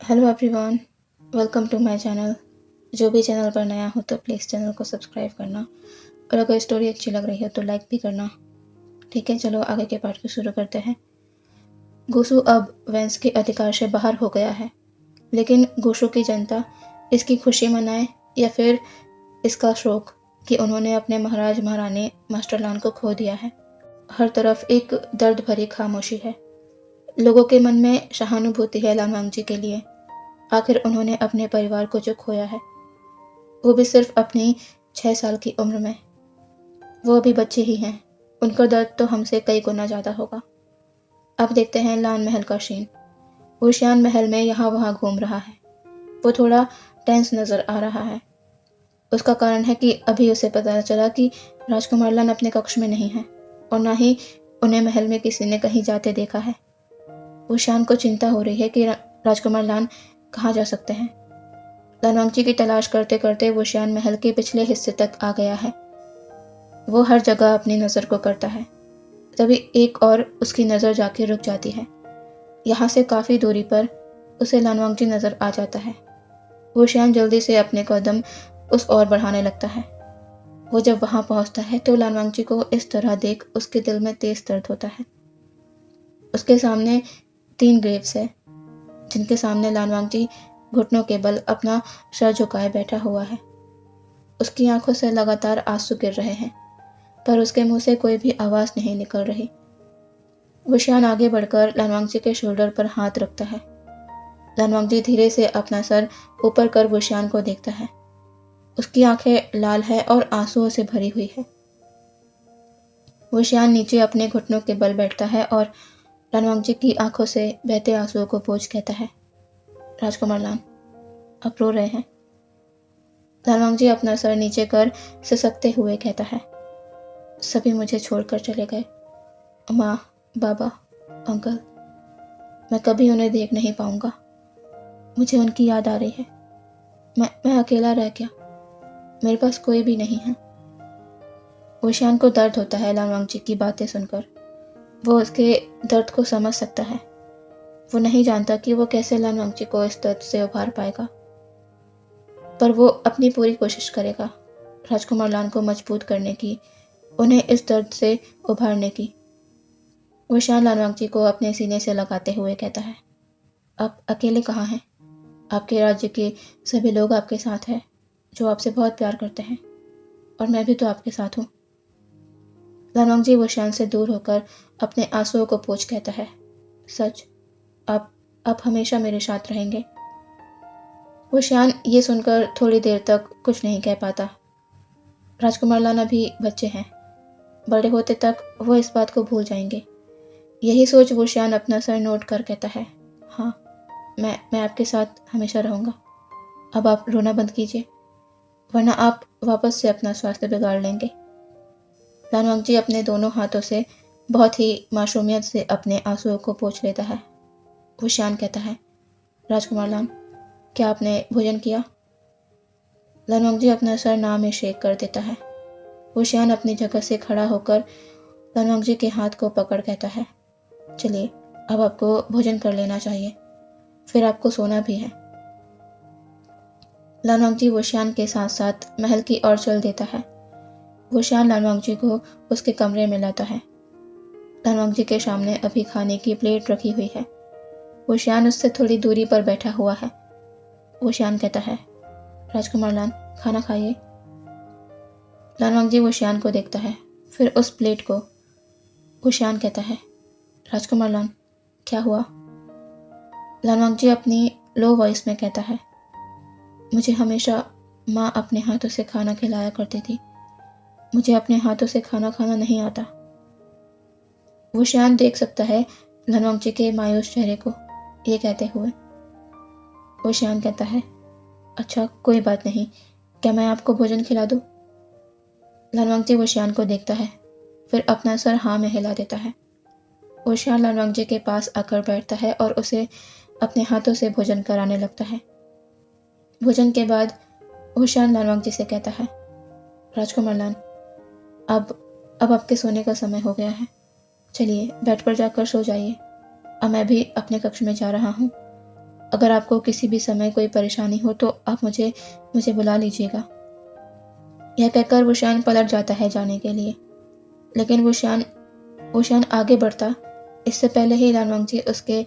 Hello everyone, welcome to my channel. जो भी channel पर नया हो तो प्लीज़ चैनल को सब्सक्राइब करना और अगर स्टोरी अच्छी लग रही हो तो लाइक भी करना। ठीक है, चलो आगे के पार्ट को शुरू करते हैं। गोसू अब वेंस के अधिकार से बाहर हो गया है, लेकिन गोसू की जनता इसकी खुशी मनाए या फिर इसका शोक कि उन्होंने अपने महाराज महारानी मास्टरलान को खो दिया है। हर तरफ एक दर्द भरी खामोशी है। लोगों के मन में सहानुभूति है लान वांगजी के लिए। आखिर उन्होंने अपने परिवार को जो खोया है, वो भी सिर्फ अपनी 6 साल की उम्र में। वो अभी बच्चे ही हैं, उनका दर्द तो हमसे कई गुना ज़्यादा होगा। अब देखते हैं लान महल का सीन। वुशियान महल में यहाँ वहाँ घूम रहा है। वो थोड़ा टेंस नज़र आ रहा है। उसका कारण है कि अभी उसे पता चला कि राजकुमार लान अपने कक्ष में नहीं है और ना ही उन्हें महल में किसी ने कहीं जाते देखा है। वुशियान को चिंता हो रही है कि राजकुमार लान कहाँ जा सकते हैं। लान वांगजी की तलाश करते करते वुशियान महल के पिछले हिस्से तक आ गया है। वो हर जगह अपनी नज़र को करता है, तभी एक और उसकी नज़र जाके रुक जाती है। यहाँ से काफ़ी दूरी पर उसे लान वांगजी नज़र आ जाता है। वुशियान जल्दी से अपने कदम उस ओर बढ़ाने लगता है। वो जब वहाँ पहुँचता है तो लान वांगजी को इस तरह देख उसके दिल में तेज दर्द होता है। उसके सामने 3 ग्रेव्स है, जिनके सामने लान वांगजी घुटनों के बल अपना सर झुकाए बैठा हुआ है। उसकी आंखों से लगातार आंसू गिर रहे हैं, पर उसके मुंह से कोई भी आवाज़ नहीं निकल रही। वुशियान आगे बढ़कर लान वांगजी के शोल्डर पर हाथ रखता है। लान वांगजी धीरे से अपना सर ऊपर कर वुशियान को देखता है। उसकी आंखें लाल है और आंसुओं से भरी हुई है। वुशियान नीचे अपने घुटनों के बल बैठता है और लान वांगजी की आंखों से बहते आंसुओं को पोंछ कहता है, राजकुमार लान, आप रो रहे हैं। लान वांगजी अपना सर नीचे कर सिसकते हुए कहता है, सभी मुझे छोड़कर चले गए। माँ, बाबा, अंकल, मैं कभी उन्हें देख नहीं पाऊंगा। मुझे उनकी याद आ रही है। मैं अकेला रह गया। मेरे पास कोई भी नहीं है। वुशियान को दर्द होता है लान वांगजी की बातें सुनकर। वो उसके दर्द को समझ सकता है। वो नहीं जानता कि वो कैसे लान वांगजी को इस दर्द से उभार पाएगा, पर वो अपनी पूरी कोशिश करेगा राजकुमार लान को मजबूत करने की, उन्हें इस दर्द से उभारने की। वुशियान लान वांगजी को अपने सीने से लगाते हुए कहता है, आप अकेले कहाँ हैं? आपके राज्य के सभी लोग आपके साथ हैं, जो आपसे बहुत प्यार करते हैं, और मैं भी तो आपके साथ हूँ। लान वांगजी वुशियान से दूर होकर अपने आंसुओं को पोंछ कहता है, सच, आप हमेशा मेरे साथ रहेंगे। वुशियान ये सुनकर थोड़ी देर तक कुछ नहीं कह पाता। राजकुमार लान अभी बच्चे हैं, बड़े होते तक वो इस बात को भूल जाएंगे। यही सोच वुशियान अपना सर नोट कर कहता है, हाँ, मैं आपके साथ हमेशा रहूँगा। अब आप रोना बंद कीजिए, वरना आप वापस से अपना स्वास्थ्य बिगाड़ लेंगे। लान वांगजी अपने दोनों हाथों से बहुत ही मासूमियत से अपने आंसुओं को पोंछ लेता है। वुशियान कहता है, राजकुमार लान, क्या आपने भोजन किया? लान वांगजी अपना सर ना में शेक कर देता है। वुशियान अपनी जगह से खड़ा होकर लान वांगजी के हाथ को पकड़ कहता है, चलिए, अब आपको भोजन कर लेना चाहिए, फिर आपको सोना भी है। लान वांगजी वुशियान के साथ साथ महल की ओर चल देता है। वुशियान लान वांगजी को उसके कमरे में लाता है। लान वांगजी के सामने अभी खाने की प्लेट रखी हुई है। वुशियान उससे थोड़ी दूरी पर बैठा हुआ है। वुशियान कहता है, राजकुमार लान, खाना खाइए। लान वांगजी वुशियान को देखता है, फिर उस प्लेट को। वुशियान कहता है, राजकुमार लान, क्या हुआ? लान वांगजी अपनी लो वॉइस में कहता है, मुझे हमेशा माँ अपने हाथों से खाना खिलाया करती थी। मुझे अपने हाथों से खाना खाना नहीं आता। वुशियान देख सकता है लान वांगजी के मायूस चेहरे को ये कहते हुए। वुशियान कहता है, अच्छा, कोई बात नहीं, क्या मैं आपको भोजन खिला दूँ? लान वांगजी वुशियान को देखता है, फिर अपना सर हाँ में हिला देता है। वुशियान लान वांगजी के पास आकर बैठता है और उसे अपने हाथों से भोजन कराने लगता है। भोजन के बाद वुशियान लान वांगजी से कहता है, राजकुमार लान, अब आपके सोने का समय हो गया है। चलिए, बेड पर जाकर सो जाइए। अब मैं भी अपने कक्ष में जा रहा हूँ। अगर आपको किसी भी समय कोई परेशानी हो तो आप मुझे मुझे बुला लीजिएगा। यह कहकर वुशियान पलट जाता है जाने के लिए, लेकिन वुशियान आगे बढ़ता इससे पहले ही लान वांगजी उसके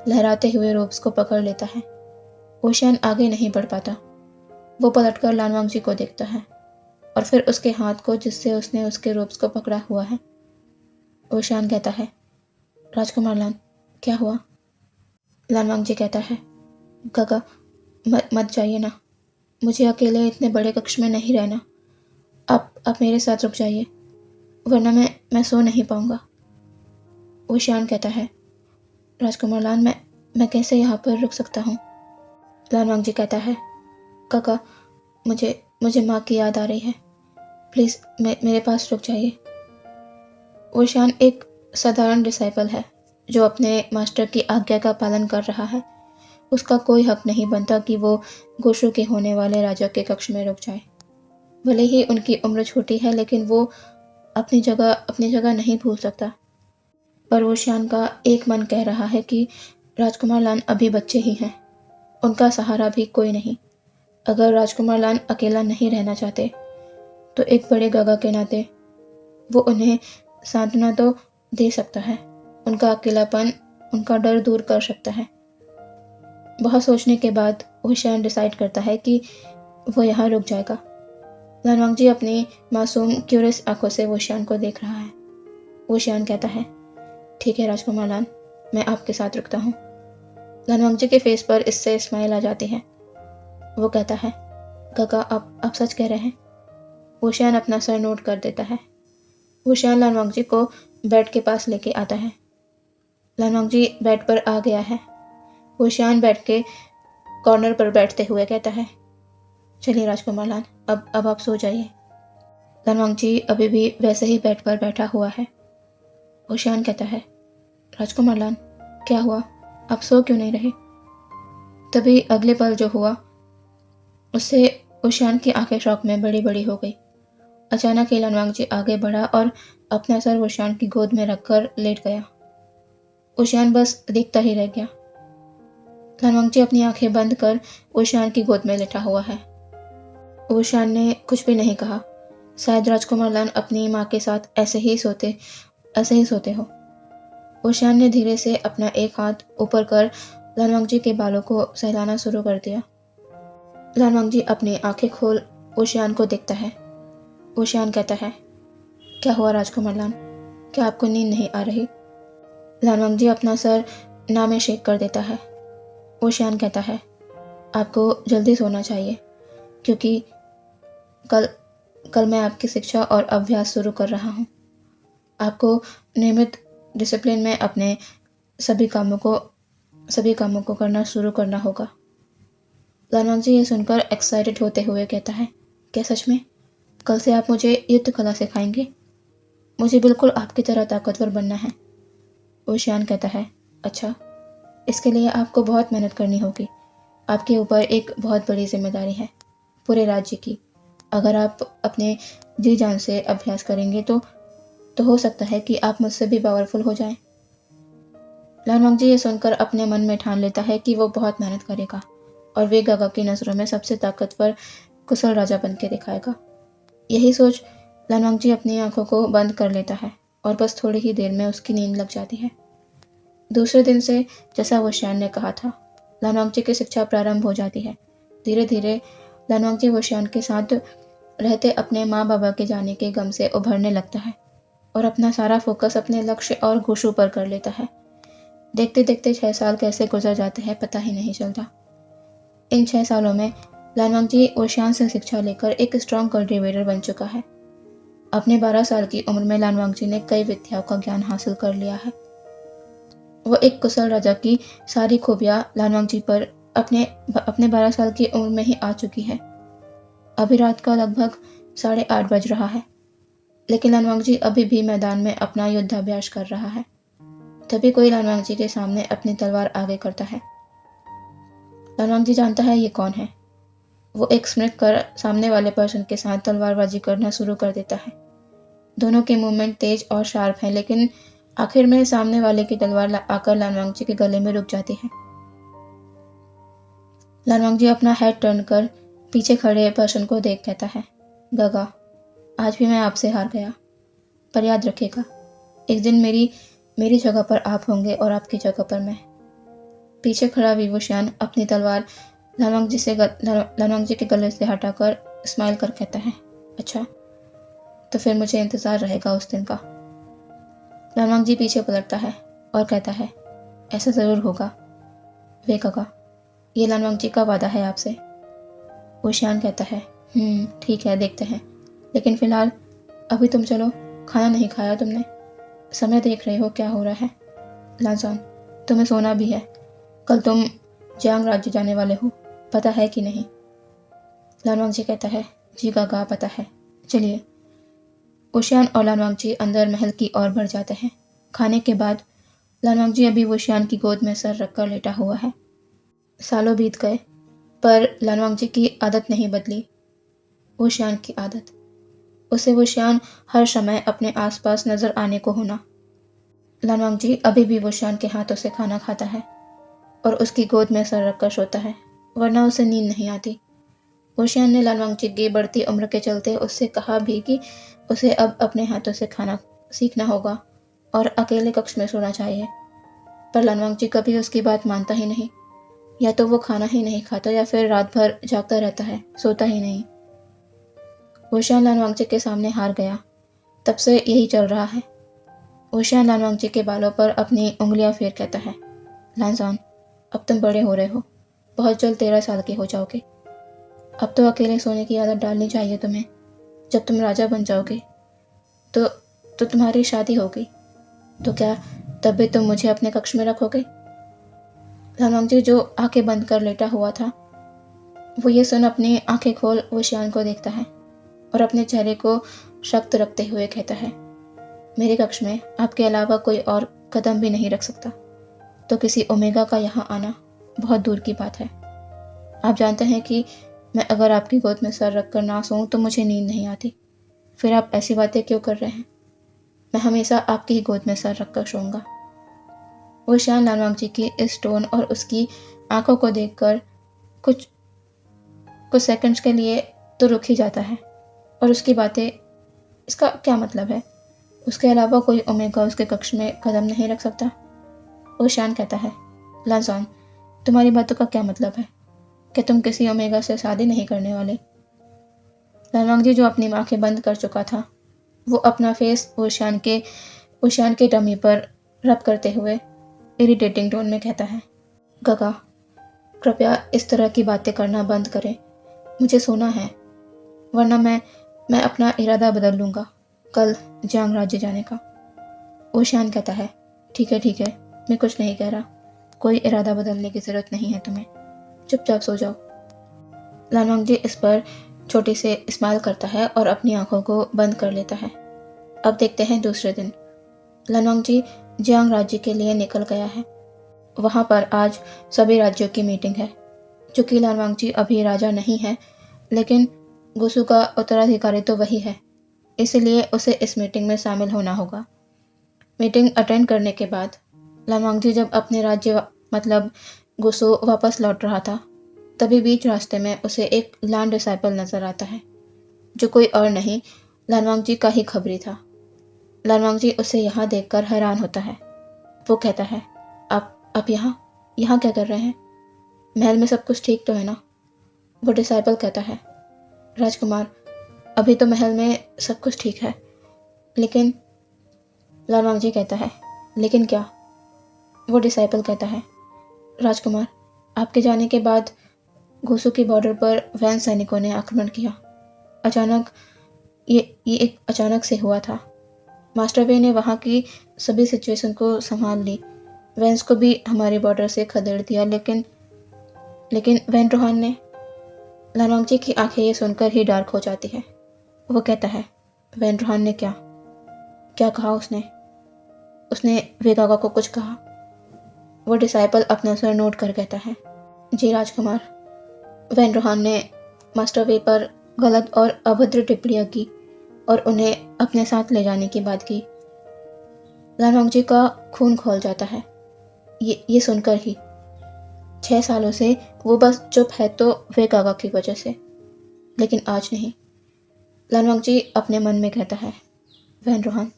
लहराते हुए रोब्स को पकड़ लेता है। वुशियान आगे नहीं बढ़ पाता। वो पलटकर लान वांगजी को देखता है और फिर उसके हाथ को जिससे उसने उसके रोब्स को पकड़ा हुआ है। वुशियान कहता है, राजकुमार लान, क्या हुआ? लान वांगजी कहता है, काका, मत जाइए ना। मुझे अकेले इतने बड़े कक्ष में नहीं रहना। आप मेरे साथ रुक जाइए, वरना मैं सो नहीं पाऊंगा। वुशियान कहता है, राजकुमार लान, मैं कैसे यहाँ पर रुक सकता हूँ? लान वांगजी कहता है, काका, मुझे माँ की याद आ रही है। प्लीज़ मेरे पास रुक जाइए। वुशियान एक साधारण डिसाइपल है जो अपने मास्टर की आज्ञा का पालन कर रहा है। उसका कोई हक नहीं बनता कि वो गोशु के होने वाले राजा के कक्ष में रुक जाए। भले ही उनकी उम्र छोटी है, लेकिन वो अपनी जगह नहीं भूल सकता। पर वुशियान का एक मन कह रहा है कि राजकुमार लान अभी बच्चे ही हैं, उनका सहारा भी कोई नहीं। अगर राजकुमार लान अकेला नहीं रहना चाहते तो एक बड़े गागा के नाते वो उन्हें सांत्वना तो दे सकता है। उनका अकेलापन उनका डर दूर कर सकता है। बहुत सोचने के बाद वुशियान डिसाइड करता है कि वो यहाँ रुक जाएगा। लान वांगजी अपनी मासूम क्यूरियस आंखों से वुशियान को देख रहा है। वुशियान कहता है, ठीक है राजकुमार लान, मैं आपके साथ रुकता हूँ। लान वांगजी के फेस पर इससे स्माइल आ जाती है। वो कहता है, काका, आप सच कह रहे हैं? वुशियान अपना सर नोट कर देता है। वुशियान लान वांगजी को बेड के पास लेके आता है। लान वांगजी बेड पर आ गया है। वुशियान बेड के कॉर्नर पर बैठते हुए कहता है, चलिए राजकुमार लान, अब आप सो जाइए। लान वांगजी अभी भी वैसे ही बेड पर बैठा हुआ है। वुशियान कहता है, राजकुमार लान, क्या हुआ? आप सो क्यों नहीं रहे? तभी अगले पल जो हुआ उससे वुशियान की आंखें शौक में बड़ी बड़ी हो गई। अचानक ही लान वांगजी आगे बढ़ा और अपना सर वुशियान की गोद में रखकर लेट गया। वुशियान बस देखता ही रह गया। लान वांगजी अपनी आंखें बंद कर वुशियान की गोद में लेटा हुआ है। वुशियान ने कुछ भी नहीं कहा। शायद राजकुमार लान अपनी माँ के साथ ऐसे ही सोते हो। वुशियान ने धीरे से अपना एक हाथ ऊपर कर लान वांगजी के बालों को सहलाना शुरू कर दिया। लान वांगजी अपनी आंखें खोल वुशियान को देखता है। वुशियान कहता है, क्या हुआ राजकुमार लान, क्या आपको नींद नहीं आ रही? लान वांगजी अपना सर ना में शेक कर देता है। वुशियान कहता है, आपको जल्दी सोना चाहिए, क्योंकि कल मैं आपकी शिक्षा और अभ्यास शुरू कर रहा हूँ। आपको नियमित डिसिप्लिन में अपने सभी कामों को करना शुरू करना होगा। लान वांगजी ये सुनकर एक्साइटेड होते हुए कहता है, क्या सच में? कल से आप मुझे युद्ध कला सिखाएंगे? मुझे बिल्कुल आपकी तरह ताकतवर बनना है। वुशियान कहता है, अच्छा, इसके लिए आपको बहुत मेहनत करनी होगी। आपके ऊपर एक बहुत बड़ी जिम्मेदारी है, पूरे राज्य की। अगर आप अपने जी जान से अभ्यास करेंगे तो हो सकता है कि आप मुझसे भी पावरफुल हो जाएं। लान वांगजी ये सुनकर अपने मन में ठान लेता है कि वो बहुत मेहनत करेगा और वे गागा की नज़रों में सबसे ताकतवर कुशल राजा बन के दिखाएगा। यही सोच लान वांगजी अपनी आंखों को बंद कर लेता है और बस थोड़ी ही देर में उसकी नींद लग जाती है। दूसरे दिन से जैसा वुशियान ने कहा था, लान वांगजी की शिक्षा प्रारंभ हो जाती है। धीरे धीरे लान वांगजी वुशियान के साथ रहते अपने माँ बाबा के जाने के गम से उभरने लगता है और अपना सारा फोकस अपने लक्ष्य और गोशु पर कर लेता है। देखते देखते 6 साल कैसे गुजर जाते हैं पता ही नहीं चलता। इन 6 सालों में लान वांगजी वुशियान से शिक्षा लेकर एक स्ट्रॉन्ग कल्टिवेटर बन चुका है। अपने 12 साल की उम्र में लान वांगजी ने कई विद्याओं का ज्ञान हासिल कर लिया है। वो एक कुशल राजा की सारी खूबियाँ लान वांगजी पर अपने 12 साल की उम्र में ही आ चुकी है। अभी रात का लगभग 8:30 बज रहा है, लेकिन लान वांगजी अभी भी मैदान में अपना युद्धाभ्यास कर रहा है। तभी कोई लान वांगजी के सामने अपनी तलवार आगे करता है। लान वांगजी जानता है ये कौन है। वो एक स्मृत कर सामने वाले पर्सन के साथ तलवारबाजी करना शुरू कर देता है। दोनों के मूवमेंट तेज और शार्प हैं, लेकिन आखिर में सामने वाले की तलवार आकर लान वांगजी के गले में रुक जाती है। लालवांग जी अपना हेड टर्न कर पीछे खड़े पर्सन को देख कहता है, गगा, आज भी मैं आपसे हार गया, पर याद रखिएगा, एक दिन मेरी जगह पर आप होंगे और आपकी जगह पर मैं। पीछे खड़ा विभूषण अपनी तलवार लालवांग जी के गले से हटाकर स्माइल कर कहता है, अच्छा, तो फिर मुझे इंतज़ार रहेगा उस दिन का। लालवांग जी पीछे पलटता है और कहता है, ऐसा ज़रूर होगा वे काका, ये लालवांग जी का वादा है आपसे। वुशियान कहता है, ठीक है, देखते हैं, लेकिन फिलहाल अभी तुम चलो, खाना नहीं खाया तुमने, समय देख रहे हो क्या हो रहा है। लांसॉन, तुम्हें सोना भी है, कल तुम जियांग राज्य जाने वाले हो, पता है कि नहीं। लालवांग जी कहता है, जी काका पता है, चलिए। वुशियान और लालवांग जी अंदर महल की ओर बढ़ जाते हैं। खाने के बाद लालवांग जी अभी वुशियान की गोद में सर रखकर लेटा हुआ है। सालों बीत गए, पर लालवांग जी की आदत नहीं बदली, वुशियान की आदत। उसे वुशियान हर समय अपने आसपास नजर आने को होना। लालवांग जी अभी भी वुशियान के हाथों से खाना खाता है और उसकी गोद में सर रखकर सोता है, वरना उसे नींद नहीं आती। वुशियान ने लालवांग जी की बढ़ती उम्र के चलते उससे कहा भी कि उसे अब अपने हाथों से खाना सीखना होगा और अकेले कक्ष में सोना चाहिए, पर लालवांग जी कभी उसकी बात मानता ही नहीं। या तो वो खाना ही नहीं खाता या फिर रात भर जागता रहता है, सोता ही नहीं। वुशियान लालवांग जी के सामने हार गया, तब से यही चल रहा है। वुशियान लालवांग जी के बालों पर अपनी उंगलियां फेर कहता है, लांसॉन, अब तुम बड़े हो रहे हो, बहुत जल्द 13 साल के हो जाओगे, अब तो अकेले सोने की आदत डालनी चाहिए तुम्हें। जब तुम राजा बन जाओगे तो तुम्हारी शादी होगी, तो क्या तब भी तुम मुझे अपने कक्ष में रखोगे। लालवांग जी जो आंखें बंद कर लेटा हुआ था, वो ये सुन अपनी आंखें खोल वुशियान को देखता है और अपने चेहरे को शक्त रखते हुए कहता है, मेरे कक्ष में आपके अलावा कोई और कदम भी नहीं रख सकता, तो किसी ओमेगा का यहाँ आना बहुत दूर की बात है। आप जानते हैं कि मैं अगर आपकी गोद में सर रख कर ना सोऊं तो मुझे नींद नहीं आती, फिर आप ऐसी बातें क्यों कर रहे हैं। मैं हमेशा आपकी ही गोद में सर रख कर सोऊंगा। वुशियान लालवांग जी की इस टोन और उसकी आंखों को देखकर कुछ कुछ सेकंड्स के लिए तो रुक ही जाता है, और उसकी बातें, इसका क्या मतलब है, उसके अलावा कोई ओमेगा उसके कक्ष में कदम नहीं रख सकता। वुशियान कहता है, लांसॉन, तुम्हारी बातों का क्या मतलब है, कि तुम किसी ओमेगा से शादी नहीं करने वाले। लालवांग जी जो अपनी आंखें बंद कर चुका था, वो अपना फेस वुशियान के डमी पर रब करते हुए इरिटेटिंग टोन में कहता है, गगा, कृपया इस तरह की बातें करना बंद करें, मुझे सोना है, वरना मैं अपना इरादा बदल लूँगा कल जियांग राज्य जाने का। वुशियान कहता है, ठीक है, मैं कुछ नहीं कह रहा, कोई इरादा बदलने की ज़रूरत नहीं है तुम्हें, चुपचाप सो जाओ। लालवांग जी इस पर छोटी से स्माइल करता है और अपनी आंखों को बंद कर लेता है। अब देखते हैं दूसरे दिन। लालवांग जी जियांग राज्य के लिए निकल गया है। वहाँ पर आज सभी राज्यों की मीटिंग है। चूँकि लालवांग जी अभी राजा नहीं है, लेकिन गुसु का उत्तराधिकारी तो वही है, इसलिए उसे इस मीटिंग में शामिल होना होगा। मीटिंग अटेंड करने के बाद लालवांग जी जब अपने राज्य मतलब गुसु वापस लौट रहा था, तभी बीच रास्ते में उसे एक लैंड डिसाइपल नजर आता है, जो कोई और नहीं लालवांग जी का ही खबरी था। लालवांग जी उसे यहाँ देखकर हैरान होता है। वो कहता है, आप यहाँ क्या कर रहे हैं, महल में सब कुछ ठीक तो है ना। वो डिसाइपल कहता है, राजकुमार, अभी तो महल में सब कुछ ठीक है, लेकिन लालवांग जी कहता है, लेकिन क्या। वो डिसाइपल कहता है, राजकुमार, आपके जाने के बाद गुसु की बॉर्डर पर वैन सैनिकों ने आक्रमण किया। अचानक ये एक अचानक से हुआ था। मास्टर वे ने वहाँ की सभी सिचुएशन को संभाल ली, वैंस को भी हमारे बॉर्डर से खदेड़ दिया, लेकिन वैन रोहान ने। लालवांग जी की आंखें ये सुनकर ही डार्क हो जाती है। वो कहता है, वैन रोहान ने क्या कहा उसने वेगागा को कुछ कहा। वो डिसाइपल अपना सर नोट कर कहता है, जी राजकुमार, वैन रोहान ने मास्टर वे पर गलत और अभद्र टिप्पणियाँ की और उन्हें अपने साथ ले जाने की बात की। लालवांग जी का खून खौल जाता है ये सुनकर ही। 6 सालों से वो बस चुप है तो वे काका की वजह से, लेकिन आज नहीं। लालवांगजी अपने मन में कहता है, वैन रोहन,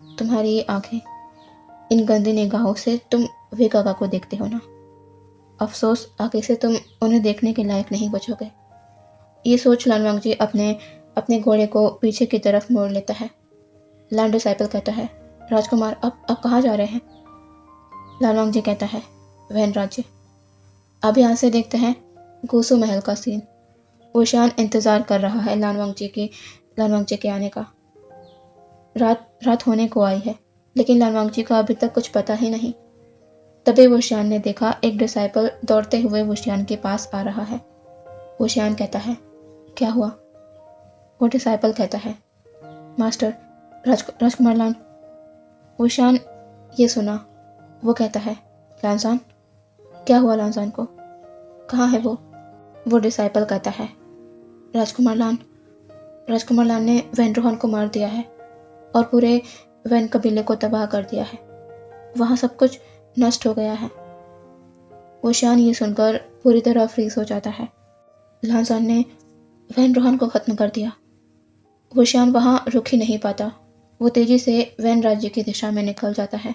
तुम्हारी ये आंखें, इन गंदी निगाहों से तुम वे काका को देखते हो ना। अफसोस आगे से तुम उन्हें देखने के लायक नहीं बचोगे। ये सोच लालवांगजी अपने अपने घोड़े को पीछे की तरफ मोड़ लेता है। लैंड डिसाइपल कहता है, राजकुमार अब कहाँ जा रहे हैं? लालवांगजी कहता है, वैन राज्य। अब यहाँ से देखते हैं घूसू महल का सीन। ओशान इंतज़ार कर रहा है लालवांगजी के आने का। रात होने को आई है, लेकिन लालवांगजी का अभी तक कुछ पता ही नहीं। तभी वोशियान ने देखा एक डिसाइपल दौड़ते हुए वोशियान के पास आ रहा है। वोशियान कहता है, क्या हुआ? वो डिसाइपल कहता है, मास्टर, राजकुमार लान। वोशियान ये सुना। वो कहता है, लानसान? क्या हुआ लानसान को? कहाँ है वो? वो डिसाइपल कहता है, राजकुमार लान ने वैन रोहन को मार दिया है और पूरे वैन कबीले को तबाह कर दिया है। वहाँ सब कुछ नष्ट हो गया है। वोशियान ये सुनकर पूरी तरह फ्रीज हो जाता है। लानसान ने वैन रोहन को ख़त्म कर दिया। वोशियान वहाँ रुक ही नहीं पाता। वो तेज़ी से वैन राज्य की दिशा में निकल जाता है।